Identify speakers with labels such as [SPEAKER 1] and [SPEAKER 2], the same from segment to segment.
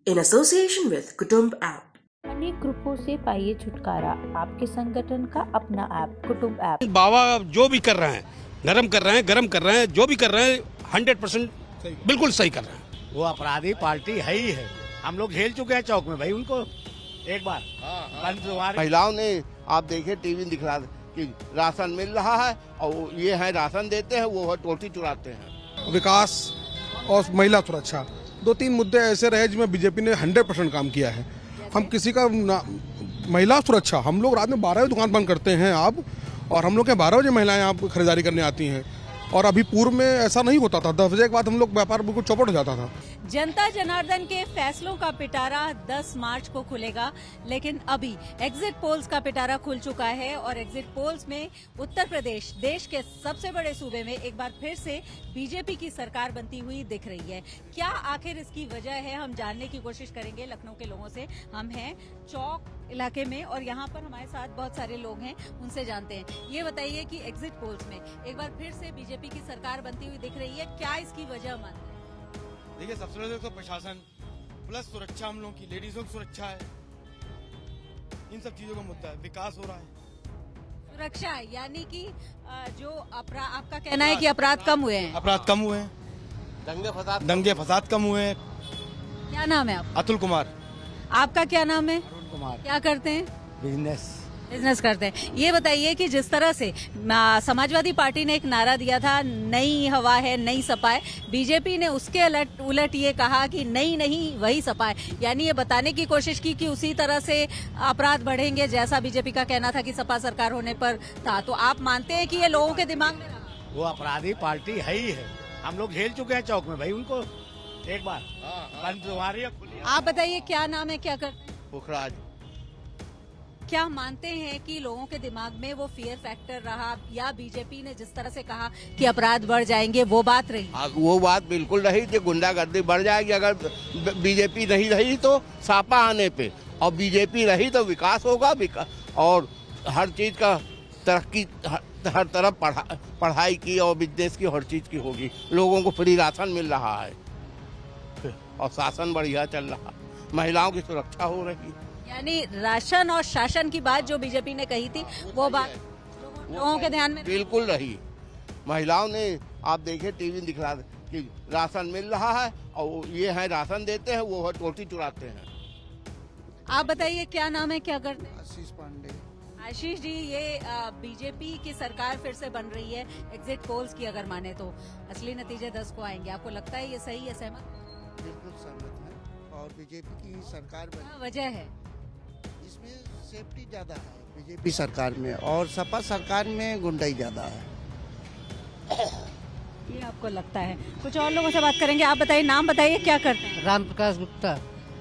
[SPEAKER 1] in association with Kutumb app.
[SPEAKER 2] अनेक ग्रुपों से पाइए छुटकारा, आपके संगठन का अपना ऐप कुटुंब ऐप।
[SPEAKER 3] बाबा जो भी कर रहे हैं, नरम कर रहे हैं, गरम कर रहे हैं, जो भी कर रहे हैं 100% बिल्कुल सही कर रहे हैं।
[SPEAKER 4] वो अपराधी पार्टी है ही है। हम लोग झेल चुके हैं चौक में भाई उनको एक बार।
[SPEAKER 5] महिलाओं ने आप देखिए टीवी दिखला कि राशन मिल रहा है और ये है राशन देते हैं, वो है टोटी चुराते हैं।
[SPEAKER 6] विकास और महिला सुरक्षा 2-3 मुद्दे ऐसे रहे जिसमें बीजेपी ने 100% काम किया है। हम किसी का महिला सुरक्षा, हम लोग रात में 12 बजे दुकान बंद करते हैं आप, और हम लोग के 12 बजे महिलाएं यहाँ खरीदारी करने आती हैं, और अभी पूर्व में ऐसा नहीं होता था। 10 बजे के बाद हम लोग व्यापार बिल्कुल चौपट हो जाता था।
[SPEAKER 7] जनता जनार्दन के फैसलों का पिटारा 10 मार्च को खुलेगा, लेकिन अभी एग्जिट पोल्स का पिटारा खुल चुका है और एग्जिट पोल्स में उत्तर प्रदेश देश के सबसे बड़े सूबे में एक बार फिर से बीजेपी की सरकार बनती हुई दिख रही है। क्या आखिर इसकी वजह है, हम जानने की कोशिश करेंगे लखनऊ के लोगों से। हम हैं चौक इलाके में और यहाँ पर हमारे साथ बहुत सारे लोग हैं, उनसे जानते हैं। ये बताइए कि एग्जिट पोल्स में एक बार फिर से बीजेपी की सरकार बनती हुई दिख रही है, क्या इसकी वजह मानते हैं?
[SPEAKER 8] देखिए, सबसे पहले तो प्रशासन प्लस सुरक्षा, हम लोगों की लेडीजों की सुरक्षा है, इन सब चीजों का मुद्दा है। विकास हो रहा है,
[SPEAKER 7] सुरक्षा यानी कि जो अपराध, आपका कहना है कि अपराध कम हुए हैं?
[SPEAKER 8] अपराध कम हुए हैं, दंगे फसाद कम हुए हैं।
[SPEAKER 7] क्या नाम है आपका?
[SPEAKER 8] अतुल कुमार।
[SPEAKER 7] आपका क्या नाम है?
[SPEAKER 4] अरुण कुमार।
[SPEAKER 7] क्या करते हैं?
[SPEAKER 4] बिजनेस
[SPEAKER 7] करते हैं। ये बताइए कि जिस तरह से समाजवादी पार्टी ने एक नारा दिया था, नई हवा है नई सपा है, बीजेपी ने उसके उलट ये कहा कि नई नहीं वही सपा है, यानी ये बताने की कोशिश की कि उसी तरह से अपराध बढ़ेंगे जैसा बीजेपी का कहना था कि सपा सरकार होने पर था। तो आप मानते हैं कि ये लोगों के दिमाग में रहा?
[SPEAKER 4] वो अपराधी पार्टी है ही है। हम लोग झेल चुके हैं चौक में भाई उनको एक बार।
[SPEAKER 7] आप बताइए क्या नाम है, क्या करते हैं?
[SPEAKER 5] पुखराज।
[SPEAKER 7] क्या मानते हैं कि लोगों के दिमाग में वो फियर फैक्टर रहा, या बीजेपी ने जिस तरह से कहा कि अपराध बढ़ जाएंगे वो बात रही?
[SPEAKER 5] वो बात बिल्कुल रही कि गुंडागर्दी बढ़ जाएगी अगर बीजेपी नहीं रही तो सापा आने पे, और बीजेपी रही तो विकास होगा, और हर चीज का तरक्की, हर तरफ पढ़ाई की और बिजनेस की, हर चीज की होगी। लोगों को फ्री राशन मिल रहा है और शासन बढ़िया चल रहा, महिलाओं की सुरक्षा हो रही।
[SPEAKER 7] यानी राशन और शासन की बात जो बीजेपी ने कही थी वो बात लोगों के ध्यान में
[SPEAKER 5] बिल्कुल रही। महिलाओं ने आप देखिए टीवी दिखला कि राशन मिल रहा है और ये है राशन देते हैं, वो है टोटी चुराते हैं।
[SPEAKER 7] आप बताइए क्या नाम है, क्या करते हैं?
[SPEAKER 6] आशीष पांडे।
[SPEAKER 7] आशीष जी, ये बीजेपी की सरकार फिर से बन रही है, एग्जिट पोल्स की अगर माने तो असली नतीजे 10 को आएंगे, आपको लगता है ये सही है, सहमत?
[SPEAKER 9] बिल्कुल सहमत है। और बीजेपी की सरकार बनी,
[SPEAKER 7] वजह है
[SPEAKER 9] इसमें सेफ्टी ज्यादा है बीजेपी सरकार में, और सपा सरकार में गुंडाई ज्यादा है।
[SPEAKER 7] ये आपको लगता है? कुछ और लोगों से बात करेंगे। आप बताइए, नाम बताइए, क्या करते हैं?
[SPEAKER 10] राम प्रकाश गुप्ता।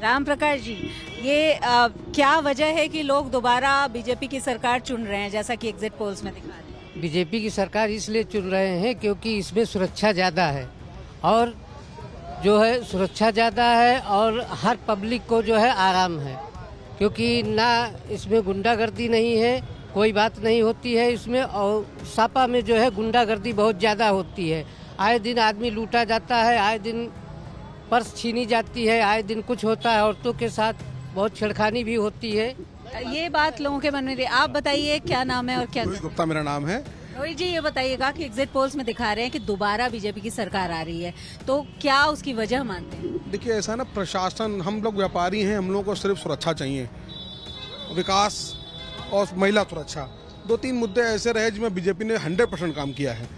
[SPEAKER 7] राम प्रकाश जी, ये क्या वजह है कि लोग दोबारा बीजेपी की सरकार चुन रहे हैं, जैसा कि एग्जिट पोल्स में दिखा रहे हैं?
[SPEAKER 10] बीजेपी की सरकार इसलिए चुन रहे हैं क्योंकि इसमें सुरक्षा ज़्यादा है, और जो है सुरक्षा ज़्यादा है, और हर पब्लिक को जो है आराम है, क्योंकि ना इसमें गुंडागर्दी नहीं है, कोई बात नहीं होती है इसमें, और सापा में जो है गुंडागर्दी बहुत ज़्यादा होती है। आए दिन आदमी लूटा जाता है, आए दिन पर्स छीनी जाती है, आए दिन कुछ होता है, औरतों के साथ बहुत छेड़खानी भी होती है।
[SPEAKER 7] ये बात लोगों के मन में रही। आप बताइए क्या नाम है और क्या?
[SPEAKER 6] रोहित गुप्ता मेरा नाम है।
[SPEAKER 7] रोहित जी, ये बताइएगा कि एग्जिट पोल्स में दिखा रहे हैं कि दोबारा बीजेपी की सरकार आ रही है, तो क्या उसकी वजह मानते हैं?
[SPEAKER 6] देखिए, ऐसा ना, प्रशासन, हम लोग व्यापारी हैं, हम लोगों को सिर्फ सुरक्षा चाहिए, विकास और महिला सुरक्षा 2-3 मुद्दे ऐसे रहे जिसमें बीजेपी ने 100% काम किया है।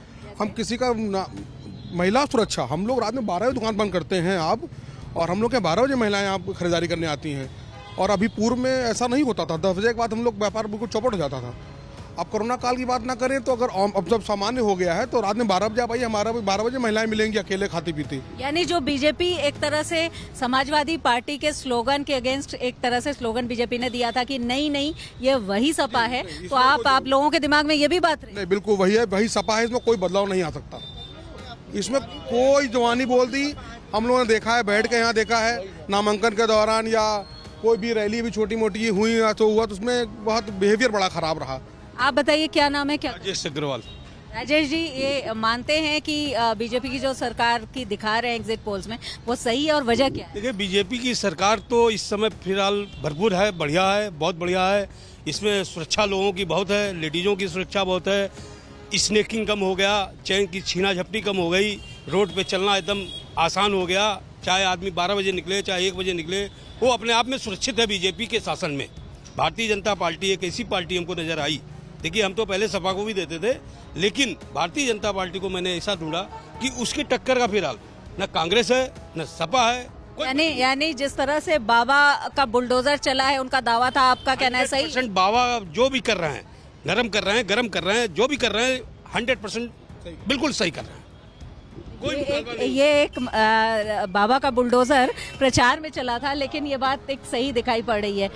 [SPEAKER 6] हम किसी का महिला सुरक्षा, हम लोग रात में 12 बजे दुकान बंद करते हैं आप, और हम लोग के 12 बजे महिलाएं यहाँ खरीदारी करने आती हैं, और अभी पूर्व में ऐसा नहीं होता था। 10 बजे के बाद हम लोग व्यापार बिल्कुल चौपट हो जाता था। अब कोरोना काल की बात ना करें तो अगर अब जब सामान्य हो गया है तो रात में 12 बजे आप आइए, हमारा 12 बजे महिलाएं मिलेंगी अकेले खाती पीती।
[SPEAKER 7] यानी जो बीजेपी एक तरह से समाजवादी पार्टी के स्लोगन के अगेंस्ट एक तरह से स्लोगन बीजेपी ने दिया था कि नहीं नहीं ये वही सपा है, तो आप लोगों के दिमाग में ये भी बात रही?
[SPEAKER 6] नहीं, बिल्कुल वही है, वही सपा है, इसमें कोई बदलाव नहीं आ सकता। इसमें कोई जवानी बोल दी, हम लोगों ने देखा है, बैठ के यहाँ देखा है, नामांकन के दौरान या कोई भी रैली भी छोटी मोटी हुई तो हुआ, तो उसमें बहुत बिहेवियर बड़ा खराब रहा।
[SPEAKER 7] आप बताइए क्या नाम है, क्या?
[SPEAKER 3] राजेश अग्रवाल।
[SPEAKER 7] राजेश जी, ये मानते हैं कि बीजेपी की जो सरकार की दिखा रहे हैं एग्जिट पोल्स में वो सही है, और वजह क्या है?
[SPEAKER 3] देखिए, बीजेपी की सरकार तो इस समय फिलहाल भरपूर है, बढ़िया है, बहुत बढ़िया है। इसमें सुरक्षा लोगों की बहुत है, लेडीज़ों की सुरक्षा बहुत है, स्नैकिंग कम हो गया, चैन की छीना झपटी कम हो गई, रोड पे चलना एकदम आसान हो गया। चाहे आदमी 12 बजे निकले, चाहे 1 बजे निकले, वो अपने आप में सुरक्षित है बीजेपी के शासन में। भारतीय जनता पार्टी एक ऐसी पार्टी हमको नजर आई। देखिए, हम तो पहले सपा को भी देते थे, लेकिन भारतीय जनता पार्टी को मैंने ऐसा ढूंढा कि उसकी टक्कर का फिलहाल न कांग्रेस है न सपा है।
[SPEAKER 7] यानी जिस तरह से बाबा का बुलडोजर चला है, उनका दावा था, आपका कहना है सही?
[SPEAKER 3] 100% बाबा जो भी कर रहे हैं, नरम कर रहे हैं, गरम कर रहे हैं, जो भी कर रहे हैं 100% बिल्कुल सही कर रहे हैं।
[SPEAKER 7] ये एक बाबा का बुलडोजर प्रचार में चला था, लेकिन ये बात एक सही दिखाई पड़ रही है।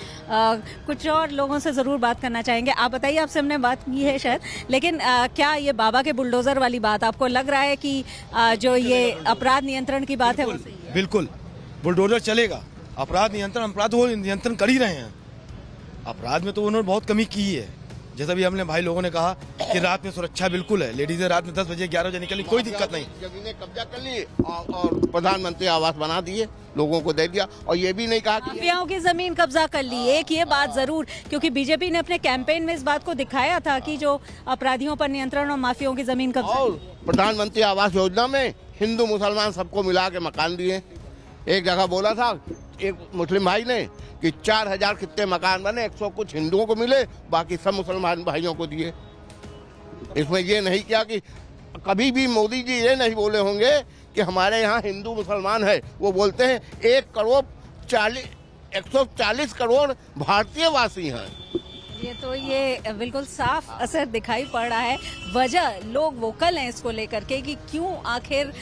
[SPEAKER 7] कुछ और लोगों से जरूर बात करना चाहेंगे। आप बताइए, आपसे हमने बात की है शायद, लेकिन क्या ये बाबा के बुलडोजर वाली बात आपको लग रहा है कि जो ये अपराध नियंत्रण की बात है वो सही है?
[SPEAKER 8] बिल्कुल, बुलडोजर चलेगा। अपराध वो नियंत्रण कर ही रहे हैं। अपराध में तो उन्होंने बहुत कमी की है। जैसा भी हमने भाई लोगों ने कहा कि रात में सुरक्षा बिल्कुल है, लेडीजें रात में 10 बजे 11 बजे निकलनी, कोई दिक्कत नहीं।
[SPEAKER 5] जमीनें कब्जा कर ली और प्रधानमंत्री आवास बना दिए, लोगों को दे दिया, और ये भी नहीं कहा कि
[SPEAKER 7] माफियाओं की जमीन कब्जा कर ली। एक ये बात जरूर, क्योंकि बीजेपी ने अपने कैंपेन में इस बात को दिखाया था कि जो अपराधियों पर नियंत्रण और माफियाओं की जमीन कब्जा।
[SPEAKER 5] और प्रधानमंत्री आवास योजना में हिंदू मुसलमान सबको मिला के मकान दिए। एक जगह बोला था एक मुस्लिम भाई ने कि 4000 कितने मकान बने, 100 कुछ हिंदुओं को मिले, बाकी सब मुसलमान भाइयों को दिए। इसमें ये नहीं किया कि कभी भी मोदी जी ये नहीं बोले होंगे कि हमारे यहाँ हिंदू मुसलमान है। वो बोलते हैं 140 करोड़ भारतीय वासी हैं।
[SPEAKER 7] ये बिल्कुल साफ असर दिखाई पड़ रहा है। वजह, लोग वोकल हैं इसको लेकर के कि क्यों आखिर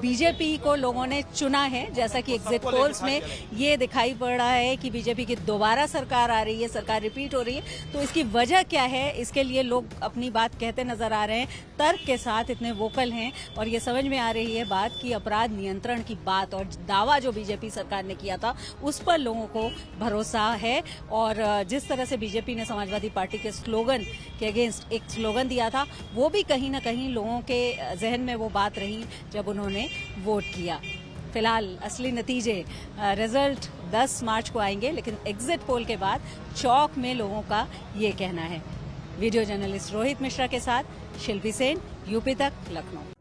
[SPEAKER 7] बीजेपी को लोगों ने चुना है। जैसा कि एग्जिट पोल्स में ये दिखाई पड़ रहा है कि बीजेपी की दोबारा सरकार आ रही है, सरकार रिपीट हो रही है। तो इसकी वजह क्या है, इसके लिए लोग अपनी बात कहते नजर आ रहे हैं, तर्क के साथ इतने वोकल हैं। और ये समझ में आ रही है बात कि अपराध नियंत्रण की बात और दावा जो बीजेपी सरकार ने किया था उस पर लोगों को भरोसा है। और जिस तरह से बीजेपी ने समाजवादी पार्टी के स्लोगन के अगेंस्ट एक स्लोगन दिया था, वो भी कहीं ना कहीं लोगों के जहन में वो बात रही जब उन्होंने वोट किया। फिलहाल असली नतीजे, रिजल्ट 10 मार्च को आएंगे, लेकिन एग्जिट पोल के बाद चौक में लोगों का ये कहना है। वीडियो जर्नलिस्ट रोहित मिश्रा के साथ शिल्पी सेन, यूपी तक, लखनऊ।